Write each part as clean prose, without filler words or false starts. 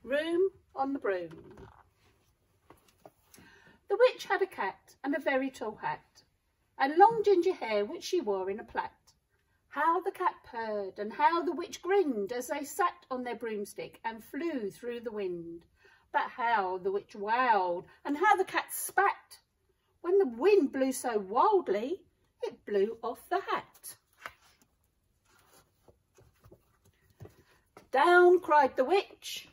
Room on the Broom. The witch had a cat and a very tall hat, and long ginger hair which she wore in a plait. How the cat purred, and how the witch grinned as they sat on their broomstick and flew through the wind. But how the witch wowed, and how the cat spat, when the wind blew so wildly, it blew off the hat. Down cried the witch,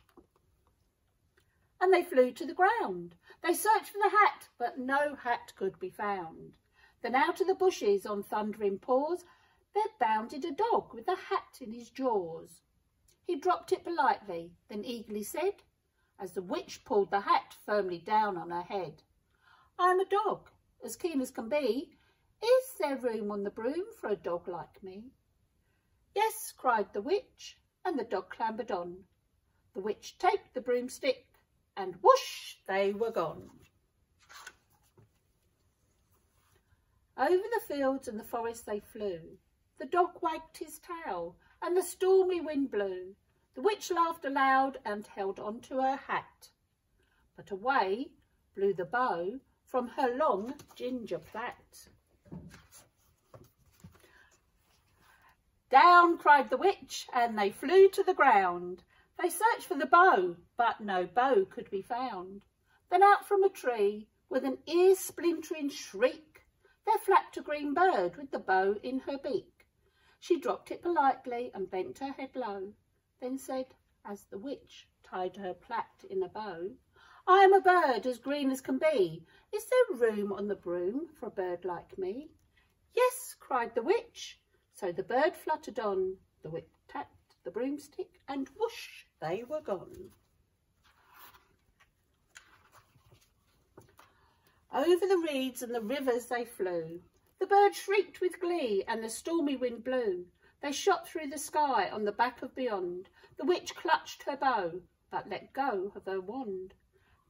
and they flew to the ground. They searched for the hat, but no hat could be found. Then out of the bushes on thundering paws, there bounded a dog with a hat in his jaws. He dropped it politely, then eagerly said, as the witch pulled the hat firmly down on her head, "I am a dog, as keen as can be. Is there room on the broom for a dog like me?" "Yes," cried the witch, and the dog clambered on. The witch taped the broomstick, and whoosh, they were gone. Over the fields and the forest they flew. The dog wagged his tail, and the stormy wind blew. The witch laughed aloud and held on to her hat. But away blew the bow from her long ginger plait. Down cried the witch, and they flew to the ground. They searched for the bow, but no bow could be found. Then out from a tree, with an ear-splintering shriek, there flapped a green bird with the bow in her beak. She dropped it politely and bent her head low, then said, as the witch tied her plait in a bow, "I am a bird as green as can be. Is there room on the broom for a bird like me?" "Yes," cried the witch. So the bird fluttered on. The witch tapped the broomstick, and whoosh, they were gone. Over the reeds and the rivers they flew. The bird shrieked with glee, and the stormy wind blew. They shot through the sky on the back of beyond. The witch clutched her bow, but let go of her wand.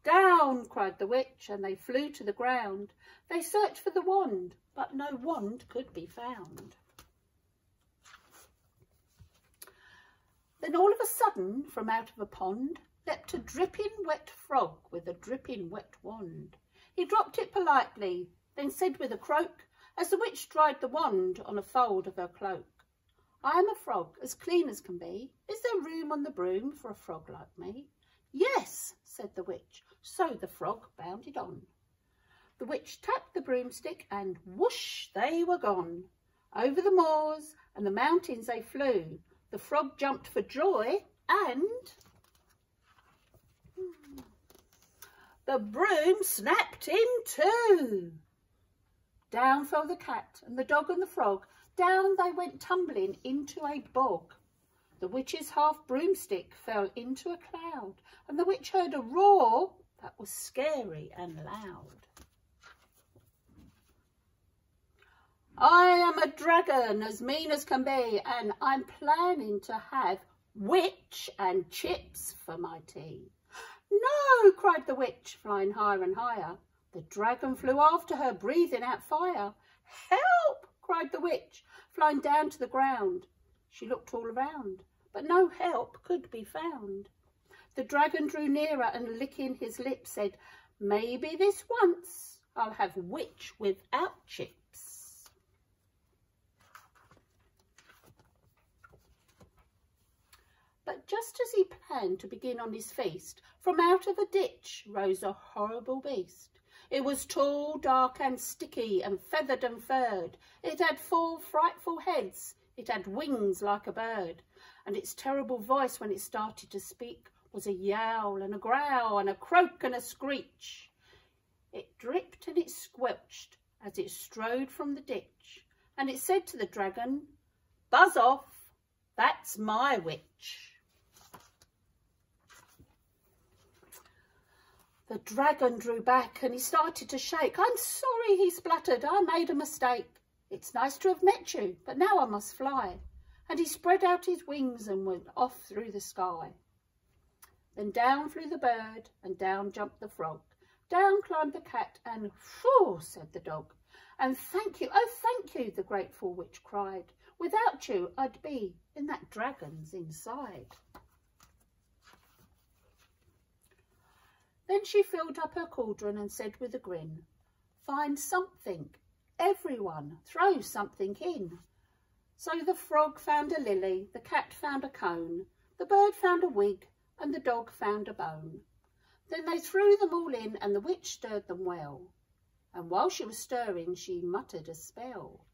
Down cried the witch, and they flew to the ground. They searched for the wand, but no wand could be found. Then all of a sudden, from out of a pond, leapt a dripping wet frog with a dripping wet wand. He dropped it politely, then said with a croak, as the witch dried the wand on a fold of her cloak, "I am a frog, as clean as can be. Is there room on the broom for a frog like me?" "Yes," said the witch, so the frog bounded on. The witch tapped the broomstick, and whoosh, they were gone. Over the moors and the mountains they flew. The frog jumped for joy, and the broom snapped in two. Down fell the cat and the dog and the frog. Down they went tumbling into a bog. The witch's half broomstick fell into a cloud, and the witch heard a roar that was scary and loud. "I am a dragon as mean as can be, and I'm planning to have witch and chips for my tea." "No," cried the witch, flying higher and higher. The dragon flew after her, breathing out fire. "Help!" cried the witch, flying down to the ground. She looked all around, but no help could be found. The dragon drew nearer and, licking his lips, said, "Maybe this once I'll have witch without chips." But just as he planned to begin on his feast, from out of a ditch rose a horrible beast. It was tall, dark and sticky, and feathered and furred. It had 4 frightful heads. It had wings like a bird. And its terrible voice, when it started to speak, was a yowl and a growl and a croak and a screech. It dripped and it squelched as it strode from the ditch. And it said to the dragon, "Buzz off, that's my witch." The dragon drew back and he started to shake. "I'm sorry," he spluttered, "I made a mistake. It's nice to have met you, but now I must fly." And he spread out his wings and went off through the sky. Then down flew the bird, and down jumped the frog. Down climbed the cat, and "Phew," said the dog. "And thank you, oh thank you," the grateful witch cried. "Without you I'd be in that dragon's inside." Then she filled up her cauldron and said with a grin, "Find something, everyone, throw something in." So the frog found a lily, the cat found a cone, the bird found a wig, and the dog found a bone. Then they threw them all in, and the witch stirred them well. And while she was stirring, she muttered a spell.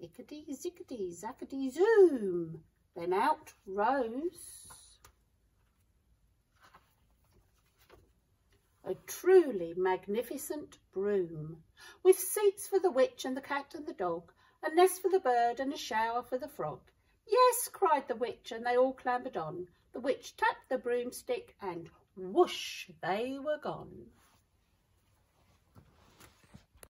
Ickety, zickety, zackety, zoom. Then out rose a truly magnificent broom, with seats for the witch and the cat and the dog, a nest for the bird and a shower for the frog. "Yes," cried the witch, and they all clambered on. The witch tapped the broomstick and whoosh, they were gone.